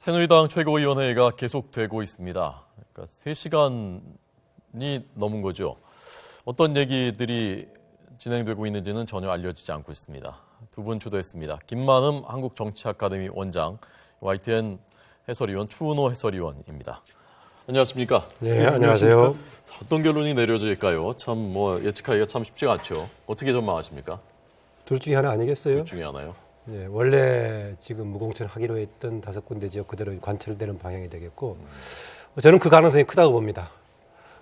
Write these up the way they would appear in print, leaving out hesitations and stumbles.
새누리당 최고위원회가 계속되고 있습니다. 그러니까 3시간이 넘은 거죠. 어떤 얘기들이 진행되고 있는지는 전혀 알려지지 않고 있습니다. 두 분 초대했습니다. 김만흠 한국정치아카데미 원장, YTN 해설위원 추은호 해설위원입니다. 안녕하십니까? 네, 안녕하세요. 어떤 결론이 내려질까요? 참 예측하기가 참 쉽지가 않죠. 어떻게 전망하십니까? 둘 중에 하나 아니겠어요? 둘 중에 하나요? 네, 원래 지금 무공천 하기로 했던 5군데 지역 그대로 관철되는 방향이 되겠고, 저는 그 가능성이 크다고 봅니다.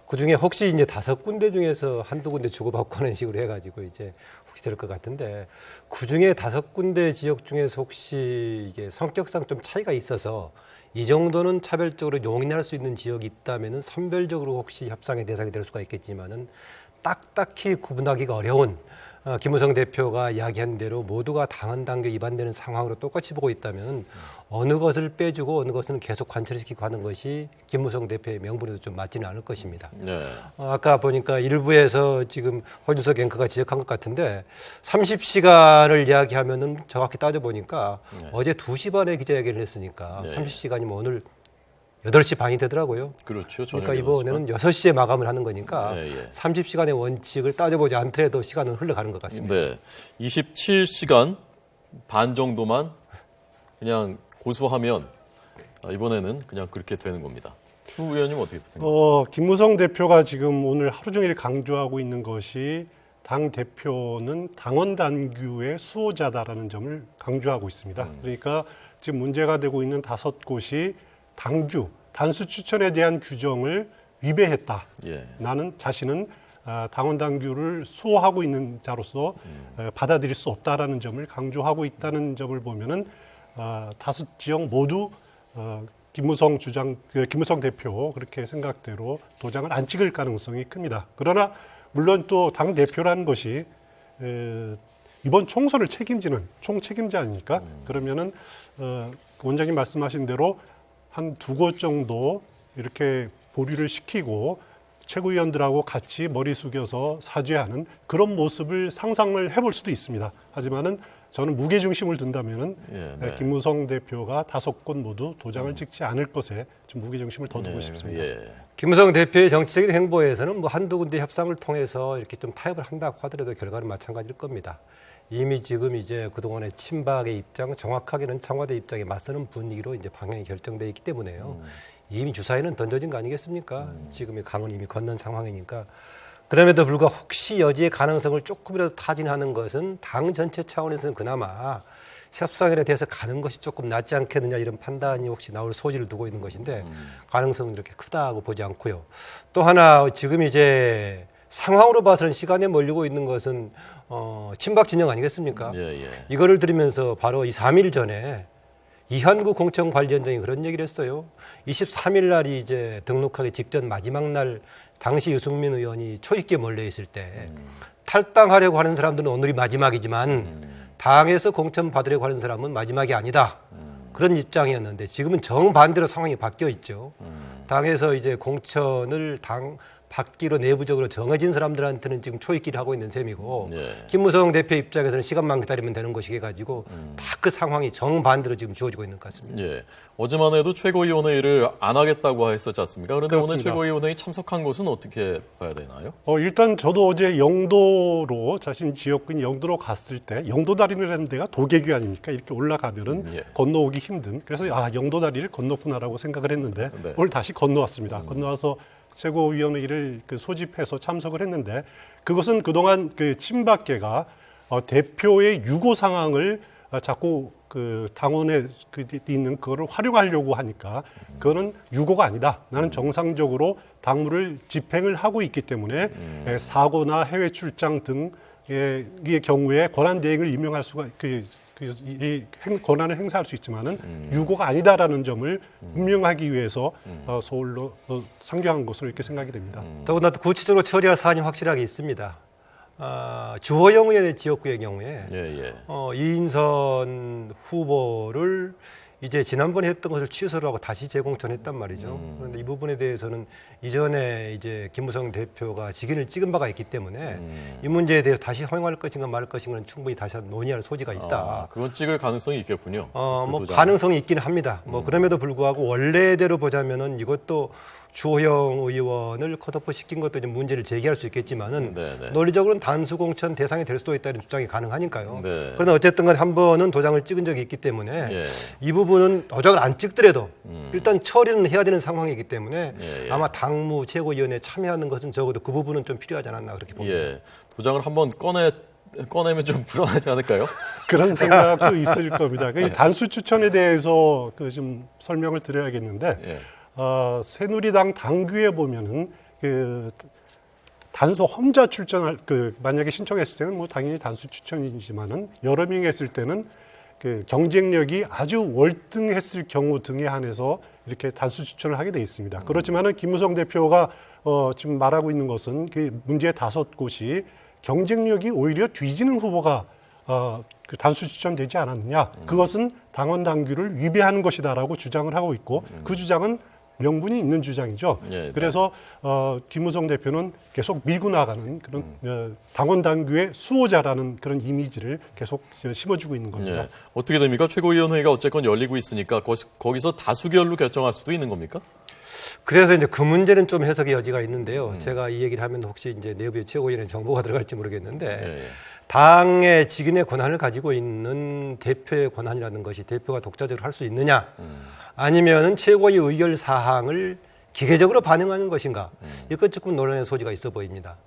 그 중에 혹시 이제 5군데 중에서 한두 군데 주고받고 하는 식으로 해가지고 이제 혹시 될 것 같은데, 그 중에 5군데 지역 중에서 혹시 이게 성격상 좀 차이가 있어서 이 정도는 차별적으로 용인할 수 있는 지역이 있다면은 선별적으로 혹시 협상의 대상이 될 수가 있겠지만은 딱히 구분하기가 어려운 김무성 대표가 이야기한 대로 모두가 당헌 당규 위반되는 상황으로 똑같이 보고 있다면 어느 것을 빼주고 어느 것은 계속 관철시키고 하는 것이 김무성 대표의 명분에도 좀 맞지는 않을 것입니다. 네. 아까 보니까 일부에서 지금 허준석 앵커가 지적한 것 같은데 30시간을 이야기하면은 정확히 따져보니까 어제 2시 반에 기자회견을 했으니까 30시간이면 오늘 8시 반이 되더라고요. 그렇죠. 그러니까 이번에는 6시에 마감을 하는 거니까 30시간의 원칙을 따져보지 않더라도 시간은 흘러가는 것 같습니다. 네, 27시간 반 정도만 그냥 고수하면 이번에는 그냥 그렇게 되는 겁니다. 추 의원님 어떻게 생각하세요? 김무성 대표가 지금 오늘 하루 종일 강조하고 있는 것이 당 대표는 당원 당규의 수호자다라는 점을 강조하고 있습니다. 그러니까 지금 문제가 되고 있는 5곳이 당규, 단수 추천에 대한 규정을 위배했다. 나는 자신은 당원 당규를 수호하고 있는 자로서 받아들일 수 없다라는 점을 강조하고 있다는 점을 보면은 5지역 모두 김무성 대표 그렇게 생각대로 도장을 안 찍을 가능성이 큽니다. 그러나 물론 또 당 대표라는 것이 이번 총선을 책임지는 총책임자 아닙니까? 그러면은 원장님 말씀하신 대로 한 2곳 정도 이렇게 보류를 시키고 최고위원들하고 같이 머리 숙여서 사죄하는 그런 모습을 상상을 해볼 수도 있습니다. 하지만은 저는 무게중심을 둔다면은 김무성 대표가 5곳 모두 도장을 찍지 않을 것에 좀 무게중심을 더 두고 싶습니다. 김무성 대표의 정치적인 행보에서는 뭐 한두 군데 협상을 통해서 이렇게 좀 타협을 한다고 하더라도 결과는 마찬가지일 겁니다. 이미 지금 이제 그동안의 친박의 입장, 정확하게는 청와대 입장에 맞서는 분위기로 이제 방향이 결정되어 있기 때문에요. 이미 주사위는 던져진 거 아니겠습니까? 지금의 강은 이미 건넌 상황이니까. 그럼에도 불구하고 혹시 여지의 가능성을 조금이라도 타진하는 것은 당 전체 차원에서는 그나마 협상에 대해서 가는 것이 조금 낫지 않겠느냐 이런 판단이 혹시 나올 소지를 두고 있는 것인데 가능성은 이렇게 크다고 보지 않고요. 또 하나 지금 이제 상황으로 봐서는 시간에 몰리고 있는 것은 친박 진영 아니겠습니까? 이거를 들으면서 바로 이 3일 전에 이한구 공천관리위원장이 그런 얘기를 했어요. 23일 날이 이제 등록하기 직전 마지막 날 당시 유승민 의원이 초입기에 몰려 있을 때 탈당하려고 하는 사람들은 오늘이 마지막이지만 당에서 공천 받으려고 하는 사람은 마지막이 아니다. 그런 입장이었는데 지금은 정반대로 상황이 바뀌어 있죠. 당에서 이제 공천을 받기로 내부적으로 정해진 사람들한테는 지금 초입기를 하고 있는 셈이고 김무성 대표 입장에서는 시간만 기다리면 되는 것이게 가지고 다 그 상황이 정반대로 지금 주어지고 있는 것 같습니다. 어제만 해도 최고위원회의를 안 하겠다고 했었지 않습니까? 그런데 그렇습니다. 오늘 최고위원회의 참석한 것은 어떻게 봐야 되나요? 일단 저도 어제 영도로 자신 지역인 영도로 갔을 때 영도다리라는 데가 도계교 아닙니까? 이렇게 올라가면은 건너오기 힘든. 그래서 영도다리를 건넜구나라고 생각을 했는데 오늘 다시 건너왔습니다. 건너와서 최고위원회의를 소집해서 참석을 했는데 그것은 그동안 친박계가 대표의 유고 상황을 자꾸 당원에 있는 그거를 활용하려고 하니까 그거는 유고가 아니다. 나는 정상적으로 당무를 집행을 하고 있기 때문에 사고나 해외 출장 등의 경우에 권한 대행을 임명할 수가 이 권한을 행사할 수 있지만은 유고가 아니다라는 점을 분명하기 위해서 서울로 상경한 것으로 이렇게 생각이 됩니다. 더구나 구체적으로 처리할 사안이 확실하게 있습니다. 주호영 의원의 지역구의 경우에 이인선 후보를 이제 지난번에 했던 것을 취소를 하고 다시 재공천했단 말이죠. 그런데 이 부분에 대해서는 이전에 이제 김무성 대표가 직인을 찍은 바가 있기 때문에 이 문제에 대해서 다시 허용할 것인가 말 것인가는 충분히 다시 논의할 소지가 있다. 아, 그건 찍을 가능성이 있겠군요. 뭐 도장. 가능성이 있기는 합니다. 뭐 그럼에도 불구하고 원래대로 보자면은 이것도 주호영 의원을 컷오프 시킨 것도 이제 문제를 제기할 수 있겠지만은 네네. 논리적으로는 단수 공천 대상이 될 수도 있다는 주장이 가능하니까요. 네. 그러나 어쨌든 간 한 번은 도장을 찍은 적이 있기 때문에 예. 이 부분은 도장을 안 찍더라도 일단 처리는 해야 되는 상황이기 때문에 예, 예. 아마 당무 최고위원회에 참여하는 것은 적어도 그 부분은 좀 필요하지 않았나 그렇게 봅니다. 예. 도장을 한번 꺼내면 좀 불안하지 않을까요? 그런 생각도 있을 겁니다. 그 단수 추천에 대해서 그 좀 설명을 드려야겠는데 예. 새누리당 당규에 보면은 그 단수 혼자 출전할 만약에 신청했을 때는 뭐 당연히 단수 추천이지만은 여러 명이 했을 때는 그 경쟁력이 아주 월등했을 경우 등에 한해서 이렇게 단수 추천을 하게 돼 있습니다. 그렇지만은 김무성 대표가 지금 말하고 있는 것은 그 문제 5곳이 경쟁력이 오히려 뒤지는 후보가 그 단수 추천되지 않았느냐. 그것은 당원 당규를 위배하는 것이다라고 주장을 하고 있고 그 주장은 명분이 있는 주장이죠. 예, 그래서 김무성 대표는 계속 밀고 나가는 그런 당원 당규의 수호자라는 그런 이미지를 계속 심어주고 있는 겁니다. 예. 어떻게 됩니까? 최고위원회가 어쨌건 열리고 있으니까 거기서 다수결로 결정할 수도 있는 겁니까? 그래서 이제 그 문제는 좀 해석의 여지가 있는데요. 제가 이 얘기를 하면 혹시 이제 내부의 최고위원회 정보가 들어갈지 모르겠는데 예, 예. 당의 직인의 권한을 가지고 있는 대표의 권한이라는 것이 대표가 독자적으로 할 수 있느냐 아니면은 최고위 의결 사항을 기계적으로 반영하는 것인가 이것 조금 논란의 소지가 있어 보입니다.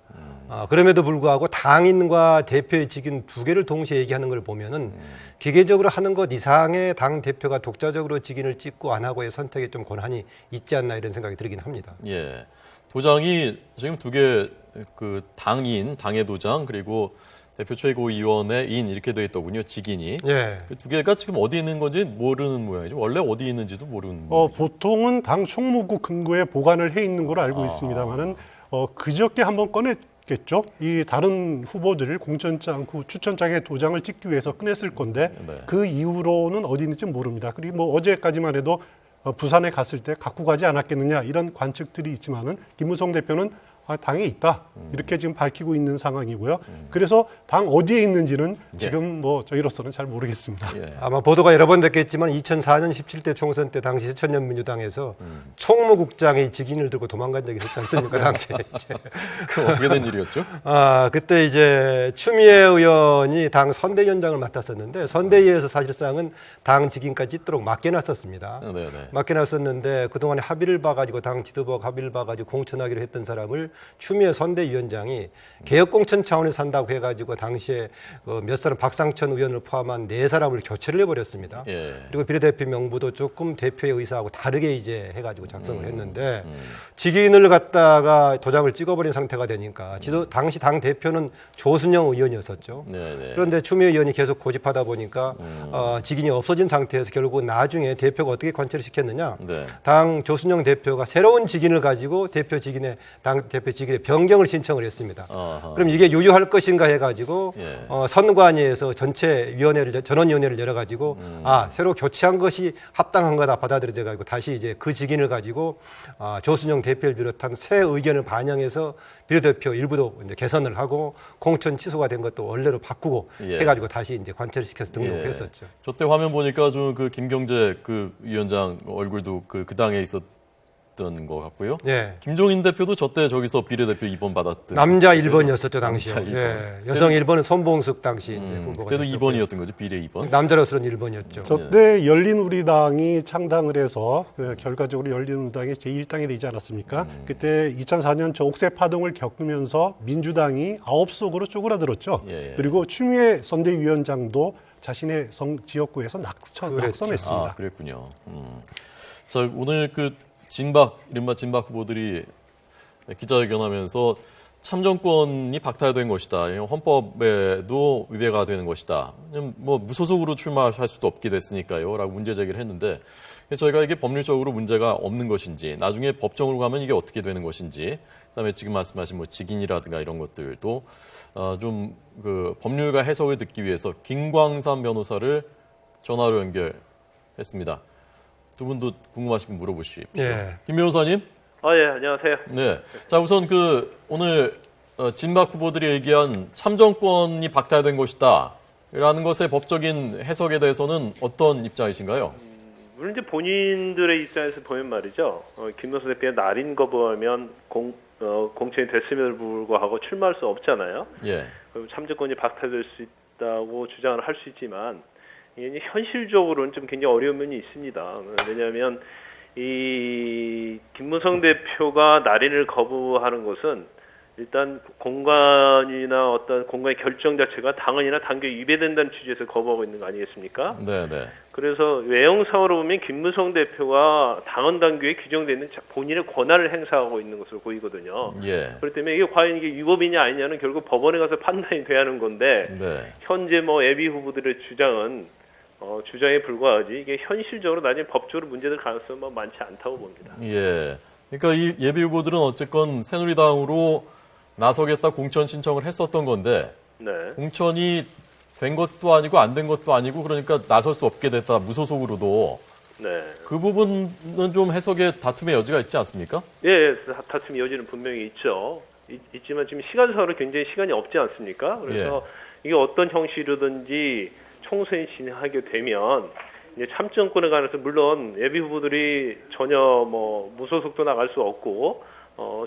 그럼에도 불구하고 당인과 대표의 직인 두 개를 동시에 얘기하는 걸 보면은 기계적으로 하는 것 이상의 당 대표가 독자적으로 직인을 찍고 안 하고의 선택에 좀 권한이 있지 않나 이런 생각이 들긴 합니다. 예. 도장이 지금 두 개 그 당인, 당의 도장 그리고 대표 최고위원회인 이렇게 돼 있더군요. 직인이. 예. 그 두 개가 지금 어디 있는 건지 모르는 모양이죠. 원래 어디 있는지도 모르는 모양이죠. 보통은 당 총무국 근거에 보관을 해 있는 걸로 알고 있습니다만은 그저께 한번 꺼냈겠죠. 이 다른 후보들을 공천장 후 추천장에 도장을 찍기 위해서 꺼냈을 건데 네. 그 이후로는 어디 있는지 모릅니다. 그리고 뭐 어제까지만 해도 부산에 갔을 때 갖고 가지 않았겠느냐 이런 관측들이 있지만은 김무성 대표는 당에 있다 이렇게 지금 밝히고 있는 상황이고요. 그래서 당 어디에 있는지는 지금 뭐 저희로서는 잘 모르겠습니다. 예. 아마 보도가 여러 번 됐겠지만 2004년 17대 총선 때 당시 새천년민주당에서 총무국장이 직인을 들고 도망간 적이 있었지 않습니까? 당시에 이제. 그 어떻게 된 일이었죠? 그때 이제 추미애 의원이 당 선대위원장을 맡았었는데 선대위에서 사실상은 당 직인까지 잇도록 맡겨놨었습니다. 네네. 맡겨놨었는데 그동안에 합의를 봐가지고 당 지도부가 합의를 봐가지고 공천하기로 했던 사람을 추미애 선대위원장이 개혁공천 차원에서 한다고 해가지고 당시에 몇 사람 박상천 의원을 포함한 4사람을 교체를 해버렸습니다. 예. 그리고 비례대표 명부도 조금 대표의 의사하고 다르게 이제 해가지고 작성을 했는데 직인을 갖다가 도장을 찍어버린 상태가 되니까 당시 당 대표는 조순영 의원이었었죠. 네네. 그런데 추미애 의원이 계속 고집하다 보니까 직인이 없어진 상태에서 결국 나중에 대표가 어떻게 관철을 시켰느냐? 네. 당 조순영 대표가 새로운 직인을 가지고 대표 직인의 당 대표 직인의 변경을 신청을 했습니다. 아하. 그럼 이게 유효할 것인가 해가지고 예. 선관위에서 전체 위원회를 전원위원회를 열어가지고 새로 교체한 것이 합당한 거다 받아들여져 가지고 다시 이제 그 직인을 가지고 조순영 대표를 비롯한 새 의견을 반영해서 비례대표 일부도 이제 개선을 하고 공천 취소가 된 것도 원래로 바꾸고 예. 해가지고 다시 이제 관철시켜서 등록을 예. 했었죠. 저때 화면 보니까 좀 그 김경재 그 위원장 얼굴도 그 당에 있었던 것 같고요. 예. 김종인 대표도 저때 저기서 비례대표 2번 받았던. 남자 1번이었었죠 당시에. 남자 1번. 예. 여성 1번은 손봉숙 당시 이제 후보가 그때도 됐었고요. 2번이었던 거죠. 비례 2번. 남자로서는 1번이었죠. 저때 열린우리당이 창당을 해서 결과적으로 열린우리당이 제1당이 되지 않았습니까? 그때 2004년 저 옥새 파동을 겪으면서 민주당이 9석으로 쪼그라들었죠. 예, 예. 그리고 추미애 선대위원장도 자신의 지역구에서 낙선했습니다. 아, 그랬군요. 자, 오늘 그 이른바 진박 후보들이 기자회견하면서 참정권이 박탈된 것이다. 헌법에도 위배가 되는 것이다. 뭐 무소속으로 출마할 수도 없게 됐으니까요. 라고 문제 제기를 했는데 저희가 이게 법률적으로 문제가 없는 것인지 나중에 법정으로 가면 이게 어떻게 되는 것인지 그다음에 지금 말씀하신 뭐 직인이라든가 이런 것들도 좀 그 법률가 해석을 듣기 위해서 김광삼 변호사를 전화로 연결해 했습니다. 두 분도 궁금하신 거 물어보십시오. 예. 김 변호사님. 예, 안녕하세요. 네. 자, 우선 오늘 진박 후보들이 얘기한 참정권이 박탈된 것이다. 라는 것의 법적인 해석에 대해서는 어떤 입장이신가요? 물론 이제 본인들의 입장에서 보면 말이죠. 김문수 대표가 날인 거부하면 공천이 됐음에도 불구하고 출마할 수 없잖아요. 예. 그럼 참정권이 박탈될 수 있다고 주장을 할 수 있지만 이게 현실적으로는 좀 굉장히 어려운 면이 있습니다. 왜냐하면 이 김무성 대표가 날인을 거부하는 것은 일단 공간이나 어떤 공간의 결정 자체가 당헌이나 당규에 위배된다는 취지에서 거부하고 있는 거 아니겠습니까? 네네. 그래서 외형상으로 보면 김무성 대표가 당헌 당규에 규정되어 있는 본인의 권한을 행사하고 있는 것으로 보이거든요. 예. 그렇기 때문에 이게 과연 이게 위법이냐 아니냐는 결국 법원에 가서 판단이 돼야 하는 건데 네. 현재 예비 후보들의 주장은 주장에 불과하지 이게 현실적으로 나중에 법적으로 문제될 가능성은 많지 않다고 봅니다. 예. 그러니까 이 예비 후보들은 어쨌건 새누리당으로 나서겠다 공천 신청을 했었던 건데 네. 공천이 된 것도 아니고 안 된 것도 아니고 그러니까 나설 수 없게 됐다 무소속으로도 네. 그 부분은 좀 해석에 다툼의 여지가 있지 않습니까? 예, 다툼 여지는 분명히 있죠. 있지만 지금 시간상으로 굉장히 시간이 없지 않습니까? 그래서 이게 어떤 형식이든지 총선이 진행하게 되면 이제 참정권에 관해서 물론 예비 후보들이 전혀 무소속도 나갈 수 없고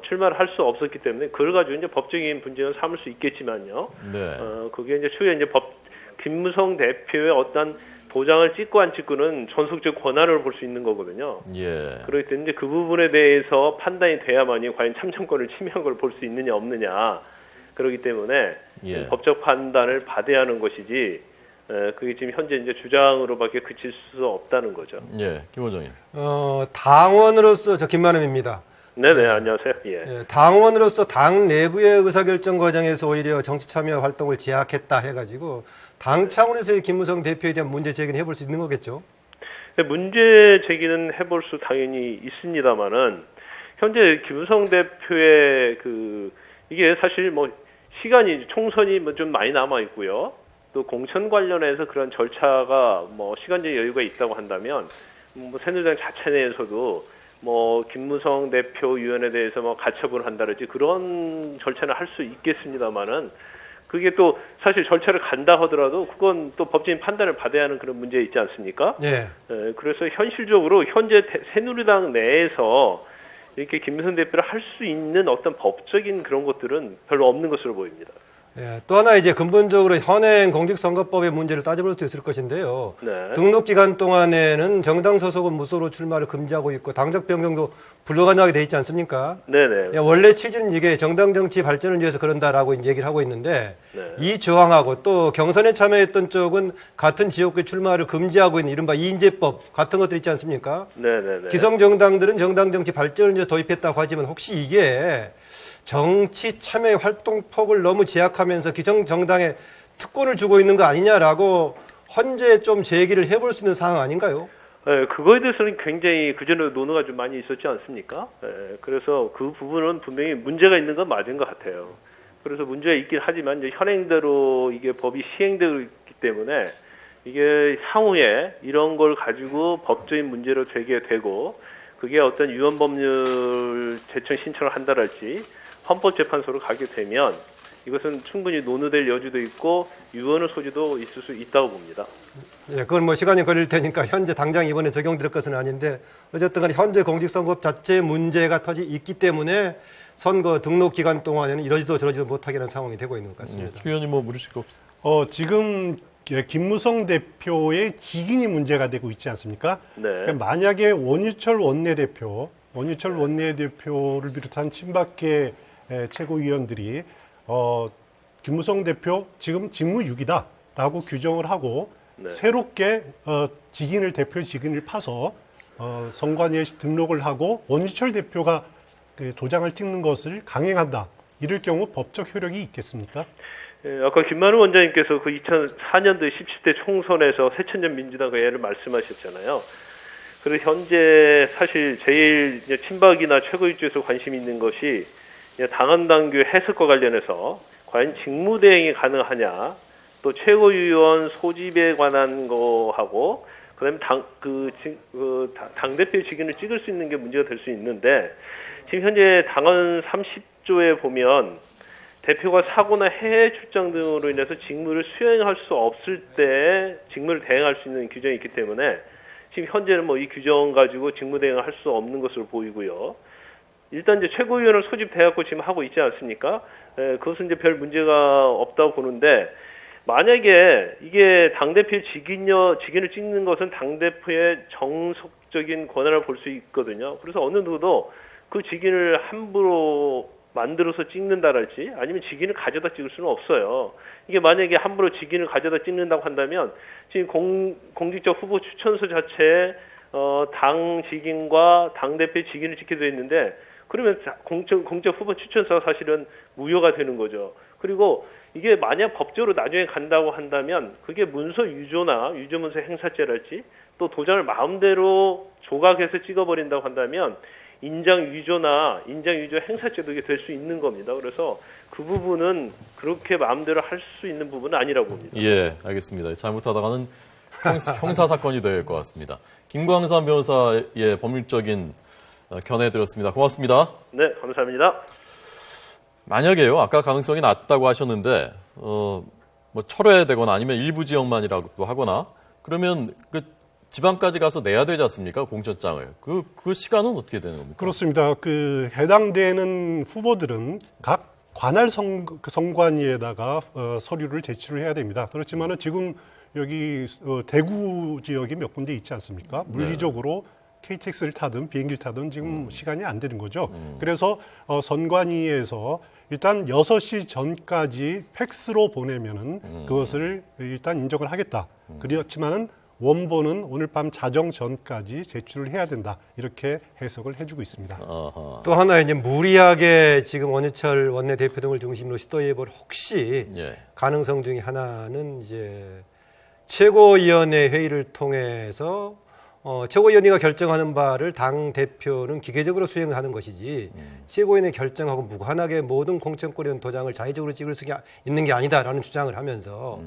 출마를 할 수 없었기 때문에 그걸 가지고 이제 법적인 분쟁은 삼을 수 있겠지만요. 네. 그게 이제 추후에 이제 김무성 대표의 어떤 도장을 찍고 안 찍고는 전속적 권한을 볼 수 있는 거거든요. 예. 그렇기 때문에 이제 그 부분에 대해서 판단이 돼야만이 과연 참정권을 침해한 걸 볼 수 있느냐 없느냐. 그렇기 때문에 예. 법적 판단을 받아야 하는 것이지 그게 지금 현재 이제 주장으로밖에 그칠 수 없다는 거죠. 예. 김 원장님. 당원으로서 저 김만음입니다. 네네, 안녕하세요. 예. 예, 당원으로서 당 내부의 의사결정 과정에서 오히려 정치 참여 활동을 제약했다 해가지고 당 차원에서의 김무성 대표에 대한 문제 제기는 해볼 수 있는 거겠죠? 문제 제기는 해볼 수 당연히 있습니다만은 현재 김무성 대표의 이게 사실 시간이 총선이 좀 많이 남아 있고요. 또 공천 관련해서 그런 절차가 시간적 여유가 있다고 한다면 새누리당 자체 내에서도 김무성 대표 위원에 대해서 가처분을 한다든지 그런 절차는 할 수 있겠습니다만은 그게 또 사실 절차를 간다 하더라도 그건 또 법적인 판단을 받아야 하는 그런 문제 있지 않습니까? 예. 그래서 현실적으로 현재 새누리당 내에서 이렇게 김무성 대표를 할 수 있는 어떤 법적인 그런 것들은 별로 없는 것으로 보입니다. 예, 또 하나 이제 근본적으로 현행 공직선거법의 문제를 따져볼 수 있을 것인데요. 네. 등록 기간 동안에는 정당 소속은 무소로 출마를 금지하고 있고 당적 변경도 불가능하게 돼 있지 않습니까? 네네. 예, 원래 취지는 이게 정당 정치 발전을 위해서 그런다라고 이제 얘기를 하고 있는데 네. 이 조항하고 또 경선에 참여했던 쪽은 같은 지역구에 출마를 금지하고 있는 이른바 이인제법 같은 것들 있지 않습니까? 네네네. 기성 정당들은 정당 정치 발전을 위해서 도입했다고 하지만 혹시 이게 정치 참여 활동 폭을 너무 제약하면서 기성 정당에 특권을 주고 있는 거 아니냐라고 헌재 좀 제기를 해볼 수 있는 상황 아닌가요? 네, 그거에 대해서는 굉장히 그전에 논의가 좀 많이 있었지 않습니까? 그래서 그 부분은 분명히 문제가 있는 건 맞은 것 같아요. 그래서 문제가 있긴 하지만 이제 현행대로 이게 법이 시행되고 있기 때문에 이게 향후에 이런 걸 가지고 법적인 문제로 제기되고 그게 어떤 유언법률 제청 신청을 한다랄지 헌법재판소로 가게 되면 이것은 충분히 논의될 여지도 있고 유언의 소지도 있을 수 있다고 봅니다. 예, 그건 시간이 걸릴 테니까 현재 당장 이번에 적용될 것은 아닌데 어쨌든 간에 현재 공직선거법 자체 문제가 있기 때문에 선거 등록 기간 동안에는 이러지도 저러지도 못하게 하는 상황이 되고 있는 것 같습니다. 추 의원님 물으실 거 없어요? 지금 김무성 대표의 직인이 문제가 되고 있지 않습니까? 네. 그러니까 만약에 원유철 원내대표를 비롯한 친박계 최고위원들이 김무성 대표 지금 직무유기다라고 규정을 하고 네. 새롭게 대표 직인을 파서 선관위에 등록을 하고 원유철 대표가 도장을 찍는 것을 강행한다. 이럴 경우 법적 효력이 있겠습니까? 아까 김만우 원장님께서 그 2004년도 17대 총선에서 새천년 민주당 그 예를 말씀하셨잖아요. 그래서 현재 사실 제일 친박이나 최고위 쪽에서 관심 있는 것이 당헌 당규 해석과 관련해서 과연 직무대행이 가능하냐, 또 최고위원 소집에 관한 거하고 그다음에 당 대표의 직위를 찍을 수 있는 게 문제가 될 수 있는데 지금 현재 당헌 30조에 보면 대표가 사고나 해외 출장 등으로 인해서 직무를 수행할 수 없을 때 직무를 대행할 수 있는 규정이 있기 때문에 지금 현재는 뭐 이 규정 가지고 직무 대행을 할 수 없는 것으로 보이고요. 일단 이제 최고위원을 소집돼갖고 지금 하고 있지 않습니까? 그것은 이제 별 문제가 없다고 보는데 만약에 이게 당대표의 직인을 찍는 것은 당대표의 정석적인 권한을 볼 수 있거든요. 그래서 어느 누구도 그 직인을 함부로 만들어서 찍는다랄지 아니면 직인을 가져다 찍을 수는 없어요. 이게 만약에 함부로 직인을 가져다 찍는다고 한다면 지금 공직적 후보 추천서 자체에 당 직인과 당대표의 직인을 찍게 되어 있는데 그러면 공적 후보 추천서가 사실은 무효가 되는 거죠. 그리고 이게 만약 법적으로 나중에 간다고 한다면 그게 문서 유조나 유조문서 행사죄랄지 또 도장을 마음대로 조각해서 찍어버린다고 한다면 인장 유조나 인장 유조 행사죄도 이게 될 수 있는 겁니다. 그래서 그 부분은 그렇게 마음대로 할 수 있는 부분은 아니라고 봅니다. 예, 알겠습니다. 잘못하다가는 형사 사건이 될 것 같습니다. 김광삼 변호사의 법률적인 견해 들었습니다. 고맙습니다. 네, 감사합니다. 만약에요, 아까 가능성이 낮다고 하셨는데, 뭐 철회되거나 아니면 일부 지역만이라고 하거나, 그러면 그 지방까지 가서 내야 되지 않습니까? 공천장을. 그 시간은 어떻게 되는 겁니까? 그렇습니다. 그 해당되는 후보들은 각 관할 선관위에다가 서류를 제출을 해야 됩니다. 그렇지만은 지금 여기 대구 지역이 몇 군데 있지 않습니까? 물리적으로 KTX를 타든 비행기를 타든 지금 시간이 안 되는 거죠. 그래서 선관위에서 일단 6시 전까지 팩스로 보내면은 그것을 일단 인정을 하겠다. 그렇지만은 원본은 오늘 밤 자정 전까지 제출을 해야 된다. 이렇게 해석을 해주고 있습니다. 아하. 또 하나 이제 무리하게 지금 원유철 원내대표 등을 중심으로 시도해볼 혹시 예. 가능성 중에 하나는 이제 최고위원회 회의를 통해서 최고위원회가 결정하는 바를 당 대표는 기계적으로 수행하는 것이지 최고위원회 결정하고 무관하게 모든 공천권이든 도장을 자의적으로 찍을 수 있는 게 아니다라는 주장을 하면서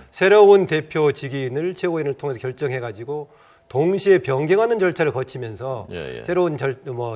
새로운 대표 직인을 최고위원회를 통해서 결정해가지고 동시에 변경하는 절차를 거치면서 예. 새로운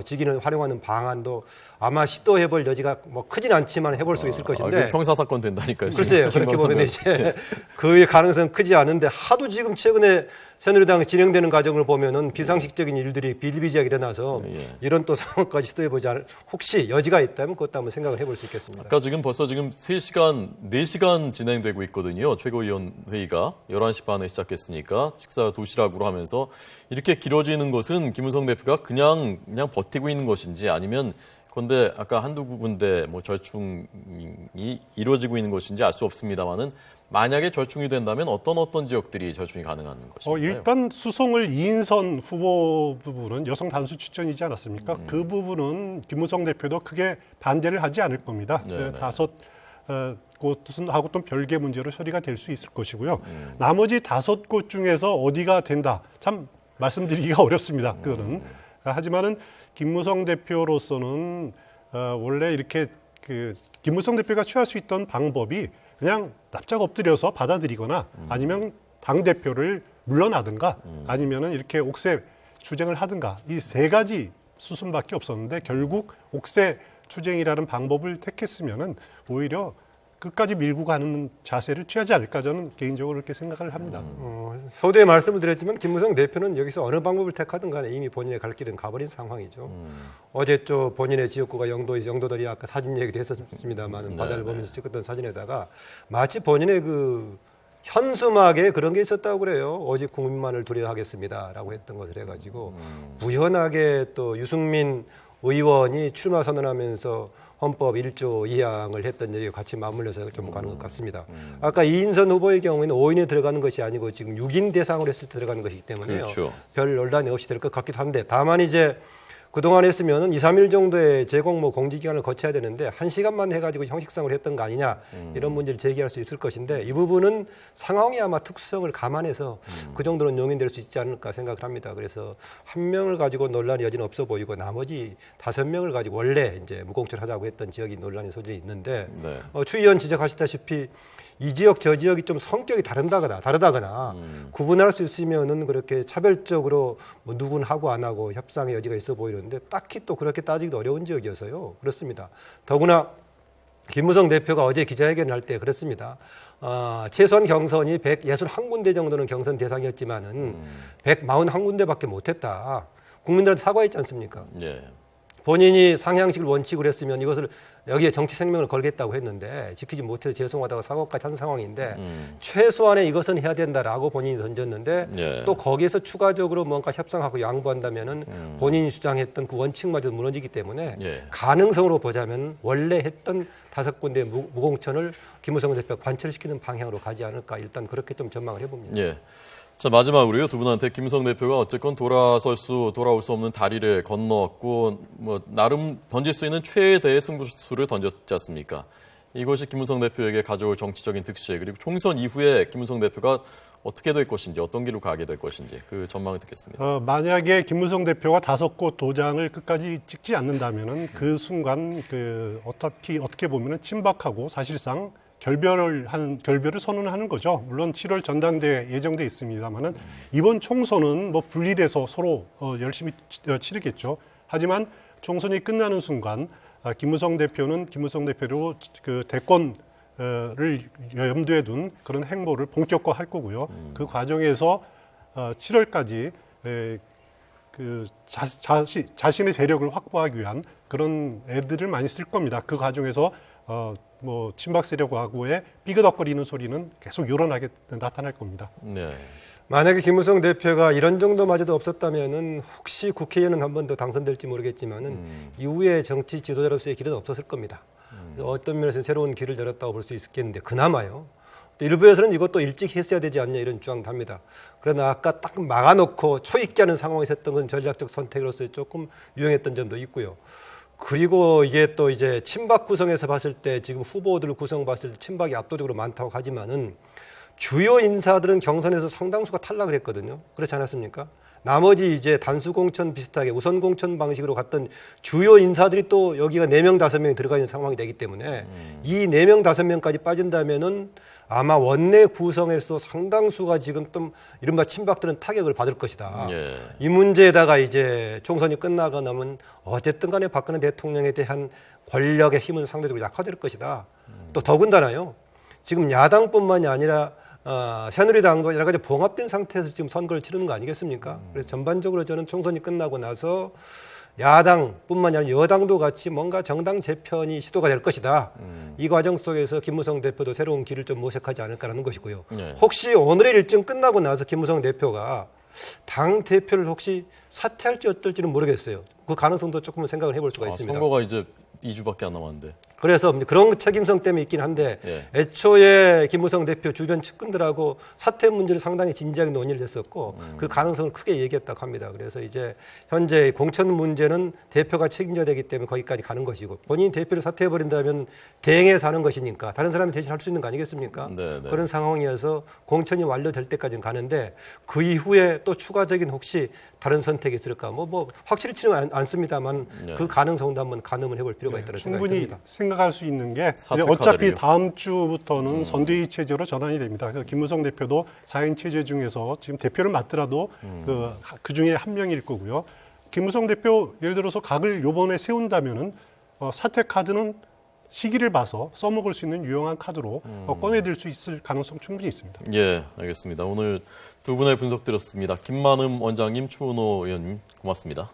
직인을 활용하는 방안도 아마 시도해볼 여지가 뭐 크진 않지만 해볼 수 있을 것인데 형사 사건 된다니까요. 글쎄요. 그렇게 보면 이제 그 가능성 크지 않은데 하도 지금 최근에 새누리당 진행되는 과정을 보면은 비상식적인 일들이 비일비재하게 일어나서 이런 또 상황까지 시도해보지 않을 혹시 여지가 있다면 그것도 한번 생각을 해볼 수 있겠습니다. 아까 지금 벌써 지금 4시간 진행되고 있거든요. 최고위원 회의가 11시 반에 시작했으니까 식사 도시락으로 하면서 이렇게 길어지는 것은 김무성 대표가 그냥 버티고 있는 것인지 아니면 그런데 아까 한두 군데 뭐 절충이 이루어지고 있는 것인지 알 수 없습니다만은 만약에 절충이 된다면 어떤 지역들이 절충이 가능한 것인가요? 일단 수송을 이인선 후보 부분은 여성 단수 추천이지 않았습니까? 그 부분은 김무성 대표도 크게 반대를 하지 않을 겁니다. 네네. 5곳은 하고 또 별개 문제로 처리가 될 수 있을 것이고요. 나머지 5곳 중에서 어디가 된다. 참 말씀드리기가 어렵습니다. 그거는. 하지만은 김무성 대표로서는 원래 이렇게 김무성 대표가 취할 수 있던 방법이 그냥 납작 엎드려서 받아들이거나 아니면 당 대표를 물러나든가 아니면은 이렇게 옥새 추쟁을 하든가 이 3가지 수순밖에 없었는데 결국 옥새 추쟁이라는 방법을 택했으면은 오히려 끝까지 밀고 가는 자세를 취하지 않을까 저는 개인적으로 그렇게 생각을 합니다. 서두에 말씀을 드렸지만 김무성 대표는 여기서 어느 방법을 택하든 간에 이미 본인의 갈 길은 가버린 상황이죠. 어제 또 본인의 지역구가 영도들이 아까 사진 얘기도 했었습니다만 바다를 보면서 찍었던 사진에다가 마치 본인의 그 현수막에 그런 게 있었다고 그래요. 오직 국민만을 두려워하겠습니다라고 했던 것을 해가지고 무연하게 또 유승민 의원이 출마 선언하면서 헌법 1조 2항을 했던 얘기가 같이 맞물려서 좀 가는 것 같습니다. 아까 이인선 후보의 경우에는 5인이 들어가는 것이 아니고 지금 6인 대상으로 했을 때 들어가는 것이기 때문에요. 그렇죠. 별 논란이 없이 될 것 같기도 한데 다만 이제 그동안 했으면은 2, 3일 정도의 제공 공지 기간을 거쳐야 되는데 1시간만 해가지고 형식상으로 했던 거 아니냐 이런 문제를 제기할 수 있을 것인데 이 부분은 상황이 아마 특수성을 감안해서 그 정도는 용인될 수 있지 않을까 생각을 합니다. 그래서 한 명을 가지고 논란의 여지는 없어 보이고 나머지 5명을 가지고 원래 이제 무공천하자고 했던 지역이 논란의 소지가 있는데 네. 추 의원 지적하시다시피 이 지역 저 지역이 좀 성격이 다르다거나 구분할 수 있으면은 그렇게 차별적으로 뭐 누군 하고 안 하고 협상의 여지가 있어 보이는데 딱히 또 그렇게 따지기도 어려운 지역이어서요. 그렇습니다. 더구나 김무성 대표가 어제 기자회견을 할 때 그랬습니다. 최소한 경선이 161군데 정도는 경선 대상이었지만은 141군데밖에 못했다. 국민들한테 사과했지 않습니까? 예. 본인이 상향식을 원칙으로 했으면 이것을 여기에 정치 생명을 걸겠다고 했는데 지키지 못해서 죄송하다고 사과까지 한 상황인데 최소한의 이것은 해야 된다라고 본인이 던졌는데 예. 또 거기에서 추가적으로 뭔가 협상하고 양보한다면은 본인이 주장했던 그 원칙마저 무너지기 때문에 예. 가능성으로 보자면 원래 했던 5군데 무공천을 김무성 대표가 관철시키는 방향으로 가지 않을까 일단 그렇게 좀 전망을 해봅니다. 예. 자, 마지막으로요. 두 분한테 김무성 대표가 어쨌건 돌아올 수 없는 다리를 건너왔고, 뭐, 나름 던질 수 있는 최대의 승부수를 던졌지 않습니까? 이것이 김무성 대표에게 가져올 정치적인 득실, 그리고 총선 이후에 김무성 대표가 어떻게 될 것인지, 어떤 길로 가게 될 것인지, 그 전망을 듣겠습니다. 만약에 김무성 대표가 5곳 도장을 끝까지 찍지 않는다면은 그 순간 어떻게 보면은 친박하고 사실상 결별을 선언하는 거죠. 물론 7월 전당대회 예정돼 있습니다만은 이번 총선은 뭐 분리돼서 서로 열심히 치르겠죠. 하지만 총선이 끝나는 순간 김무성 대표는 김무성 대표로 그 대권을 염두에 둔 그런 행보를 본격화할 거고요. 그 과정에서 7월까지 자신의 세력을 확보하기 위한 그런 애들을 많이 쓸 겁니다. 그 과정에서 뭐 친박 세력하고의 삐그덕거리는 소리는 계속 요란하게 나타날 겁니다. 네. 만약에 김무성 대표가 이런 정도마저도 없었다면은 혹시 국회의원은 한 번 더 당선될지 모르겠지만은 이후에 정치 지도자로서의 길은 없었을 겁니다. 어떤 면에서 새로운 길을 열었다고 볼 수 있겠는데 그나마요. 또 일부에서는 이것도 일찍 했어야 되지 않냐 이런 주장도 합니다. 그러나 아까 딱 막아놓고 초익지 않은 상황에서 했던 건 전략적 선택으로서 조금 유용했던 점도 있고요. 그리고 이게 또 이제 친박 구성에서 봤을 때 지금 후보들 구성 봤을 때 친박이 압도적으로 많다고 하지만은 주요 인사들은 경선에서 상당수가 탈락을 했거든요. 그렇지 않았습니까? 나머지 이제 단수 공천 비슷하게 우선 공천 방식으로 갔던 주요 인사들이 또 여기가 4명, 5명이 들어가 있는 상황이 되기 때문에 이 4명, 5명까지 빠진다면은 아마 원내 구성에서 상당수가 지금 좀 이른바 친박들은 타격을 받을 것이다. 예. 이 문제에다가 이제 총선이 끝나고 나면 어쨌든 간에 박근혜 대통령에 대한 권력의 힘은 상대적으로 약화될 것이다. 또 더군다나요. 지금 야당뿐만이 아니라 새누리당도 여러 가지 봉합된 상태에서 지금 선거를 치르는 거 아니겠습니까? 그래서 전반적으로 저는 총선이 끝나고 나서 야당뿐만이 아니라 여당도 같이 뭔가 정당 재편이 시도가 될 것이다. 이 과정 속에서 김무성 대표도 새로운 길을 좀 모색하지 않을까라는 것이고요. 네. 혹시 오늘의 일정 끝나고 나서 김무성 대표가 당 대표를 혹시 사퇴할지 어떨지는 모르겠어요. 그 가능성도 조금은 생각을 해볼 수가 있습니다. 선거가 이제 2주밖에 안 남았는데. 그래서 그런 책임성 때문에 있긴 한데 예. 애초에 김무성 대표 주변 측근들하고 사퇴 문제를 상당히 진지하게 논의를 했었고 그 가능성을 크게 얘기했다고 합니다. 그래서 이제 현재 공천 문제는 대표가 책임져야 되기 때문에 거기까지 가는 것이고 본인이 대표를 사퇴해버린다면 대행에 사는 것이니까 다른 사람이 대신할 수 있는 거 아니겠습니까? 네, 네. 그런 상황이어서 공천이 완료될 때까지는 가는데 그 이후에 또 추가적인 혹시 다른 선택이 있을까? 뭐 확실치는 않습니다만 네. 그 가능성도 한번 가늠을 해볼 필요가 있다는 생각이 충분히 듭니다. 생각할 수 있는 게 이제 사퇴 어차피 카드를요? 다음 주부터는 선대위 체제로 전환이 됩니다. 그래서 김무성 대표도 4인 체제 중에서 지금 대표를 맡더라도 그 중에 한 명일 거고요. 김무성 대표 예를 들어서 각을 요번에 세운다면은 사퇴 카드는 시기를 봐서 써먹을 수 있는 유용한 카드로 꺼내들 수 있을 가능성 충분히 있습니다. 예, 알겠습니다. 오늘 두 분의 분석 들었습니다. 김만흠 원장님, 추은호 의원님 고맙습니다.